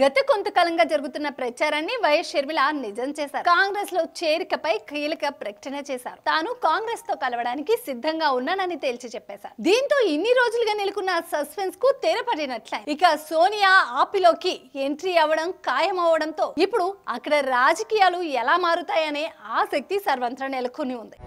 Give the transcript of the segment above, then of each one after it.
గత కొంతకాలంగా జరుగుతున్న ప్రచారాన్ని వైఎస్ షర్మిల నిజం చేశారు. కాంగ్రెస్ లో చేరికపై కీలక ప్రకటన చేశారు. తాను కాంగ్రెస్ తో కలవడానికి సిద్ధంగా ఉన్నానని తేల్చి చెప్పేశారు. దీంతో ఇన్ని రోజులుగా నెలకొన్న సస్పెన్స్ కు తెరపడినట్లే. ఇక సోనియా ఆపిలోకి ఎంట్రీ అవ్వడం ఖాయం అవడంతో ఇప్పుడు అక్కడ రాజకీయాలు ఎలా మారుతాయనే ఆసక్తి సర్వత్రా నెలకొని ఉంది.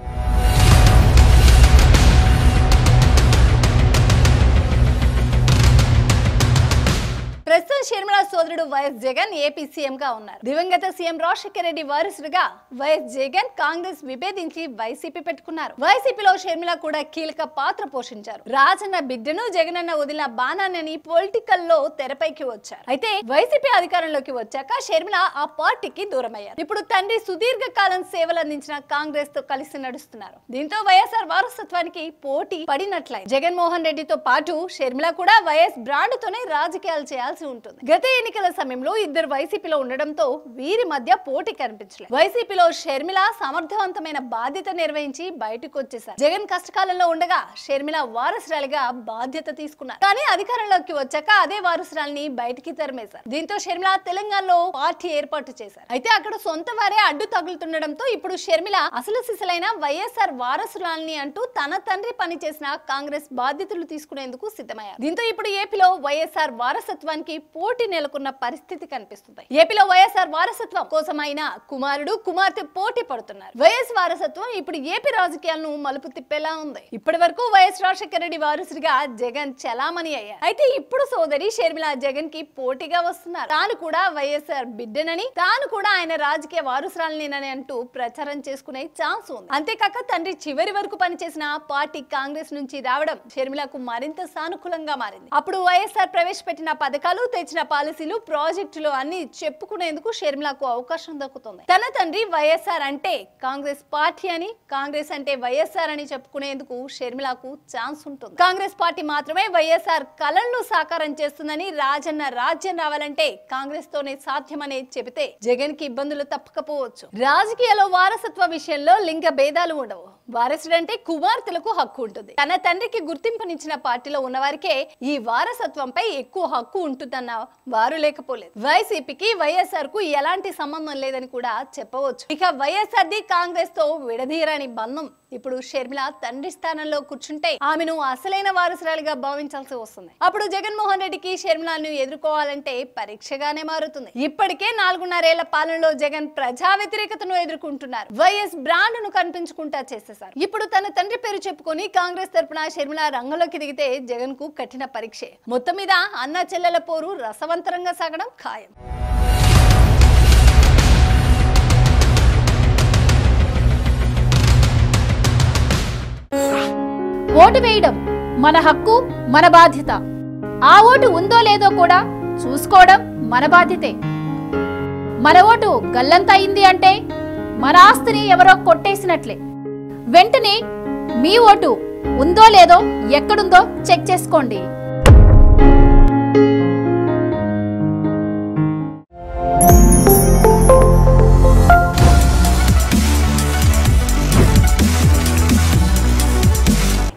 ప్రస్తుతం షర్మిల సోదరుడు వైఎస్ జగన్ ఏపీ సీఎం గా ఉన్నారు. దివంగత సీఎం రాజశేఖర రెడ్డి వారసుడుగా వైఎస్ జగన్ కాంగ్రెస్ విభేదించి వైసీపీ పెట్టుకున్నారు. వైసీపీలో షర్మిల కూడా కీలక పాత్ర పోషించారు. రాజన్న బిడ్డను జగనన్న వదిలిన బాణాన్ని పొలిటికల్ లో తెరపైకి వచ్చారు. అయితే వైసీపీ అధికారంలోకి వచ్చాక షర్మిల ఆ పార్టీకి దూరమయ్యారు. ఇప్పుడు తండ్రి సుదీర్ఘ కాలం సేవలు అందించిన కాంగ్రెస్ తో కలిసి నడుస్తున్నారు. దీంతో వైఎస్ఆర్ వారసత్వానికి పోటీ పడినట్లయి. జగన్మోహన్ రెడ్డితో పాటు షర్మిల కూడా వైఎస్ బ్రాండ్ తోనే రాజకీయాలు చేయాల్సి ఉంటుంది. గత ఎన్నికల సమయంలో ఇద్దరు వైసీపీలో ఉండడంతో వీరి మధ్య పోటీ కనిపించలేదు. వైసీపీలో షర్మిల సమర్థవంతమైన బాధ్యత నిర్వహించి బయటకు వచ్చేశారు. జగన్ కష్టకాలంలో ఉండగా షర్మిల వారసురాలిగా బాధ్యత తీసుకున్నారు. కానీ అధికారంలోకి వచ్చాక అదే వారసురాలిని బయటికి తరిమేశారు. దీంతో షర్మిల తెలంగాణలో పార్టీ ఏర్పాటు చేశారు. అయితే అక్కడ సొంత వారే అడ్డు తగులుతుండడంతో ఇప్పుడు షర్మిల అసలు సిసలైన వైఎస్ఆర్ వారసురాలిని అంటూ తన తండ్రి పనిచేసిన కాంగ్రెస్ బాధ్యతలు తీసుకునేందుకు సిద్ధమయ్యారు. దీంతో ఇప్పుడు ఏపీలో వైఎస్ఆర్ వారసత్వానికి పోటీ నెలకొన్న పరిస్థితి కనిపిస్తుంది. ఏపీలో వైఎస్ఆర్ వారసత్వం కోసం అయిన కుమారుడు కుమార్తె పోటీ పడుతున్నారు. వైఎస్ వారసత్వం ఇప్పుడు ఏపీ రాజకీయాలను మలుపు తిప్పేలా ఉంది. ఇప్పటి వరకు వైఎస్ రాజశేఖర రెడ్డి వారసుడిగా జగన్ చలామణి అయ్యారు. అయితే ఇప్పుడు సోదరి షర్మిల జగన్ కి పోటీగా వస్తున్నారు. తాను కూడా వైఎస్ఆర్ బిడ్డనని, తాను కూడా ఆయన రాజకీయ వారసురాలినేనని అంటూ ప్రచారం చేసుకునే ఛాన్స్ ఉంది. అంతేకాక తండ్రి చివరి వరకు పనిచేసిన పార్టీ కాంగ్రెస్ నుంచి రావడం షర్మిలకు మరింత సానుకూలంగా మారింది. అప్పుడు వైఎస్ఆర్ ప్రవేశపెట్టిన పథకాలు, తెచ్చిన పాలసీలు, ప్రాజెక్టులు అన్ని చెప్పుకునేందుకు షర్మిలకు అవకాశం దక్కుతుంది. తన తండ్రి వైఎస్ఆర్ అంటే కాంగ్రెస్ పార్టీ అని, కాంగ్రెస్ అంటే వైఎస్ఆర్ అని చెప్పుకునేందుకు షర్మిలకు ఛాన్స్ ఉంటుంది. కాంగ్రెస్ పార్టీ మాత్రమే వైఎస్ఆర్ కలలను సాకారం చేస్తుందని, రాజన్న రాజ్యం రావాలంటే కాంగ్రెస్ తోనే సాధ్యమనే చెబితే జగన్ కి ఇబ్బందులు తప్పకపోవచ్చు. రాజకీయాల్లో వారసత్వ విషయంలో లింగ భేదాలు ఉండవు. వారసుడంటే కుమార్తెలకు హక్కు ఉంటుంది. తన తండ్రికి గుర్తింపునిచ్చిన పార్టీలో ఉన్నవారికే ఈ వారసత్వంపై ఎక్కువ హక్కు ఉంటుందన్న వారు లేకపోలేదు. వైసీపీకి వైఎస్ఆర్ కు ఎలాంటి సంబంధం లేదని కూడా చెప్పవచ్చు. ఇక వైఎస్ఆర్ ది కాంగ్రెస్ తో విడదీయరాని బంధం. ఇప్పుడు షర్మిల తండ్రి స్థానంలో కూర్చుంటే ఆమెను అసలైన వారసురాలిగా భావించాల్సి వస్తుంది. అప్పుడు జగన్మోహన్ రెడ్డికి షర్మిలను ఎదుర్కోవాలంటే పరీక్షగానే మారుతుంది. ఇప్పటికే 4.5 ఏళ్ల పాలనలో జగన్ ప్రజా వ్యతిరేకతను ఎదుర్కొంటున్నారు. వైఎస్ బ్రాండ్ ను కనిపించుకుంటా చేసేసారు. ఇప్పుడు తన తండ్రి పేరు చెప్పుకొని కాంగ్రెస్ తరపున షర్మిల రంగంలోకి దిగితే జగన్ కు కఠిన పరీక్షే. మొత్తం మీద అన్న చెల్లెల పోరు రసవంతరంగా సాగడం ఖాయం. ఓటు వేయడం మన హక్కు, మన బాధ్యత. ఆ ఓటు ఉందో లేదో కూడా చూసుకోవడం మన బాధ్యతే. మన ఓటు గల్లంత అయింది అంటే మన ఆస్తిని ఎవరో కొట్టేసినట్లే. వెంటనే మీ ఓటు ఉందో లేదో ఎక్కడుందో చెక్ చేసుకోండి.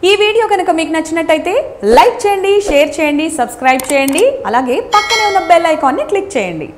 ఈ వీడియో కనుక మీకు నచ్చినట్టయితే లైక్ చేయండి, షేర్ చేయండి, సబ్స్క్రైబ్ చేయండి. అలాగే పక్కనే ఉన్న బెల్ ఐకాన్ని క్లిక్ చేయండి.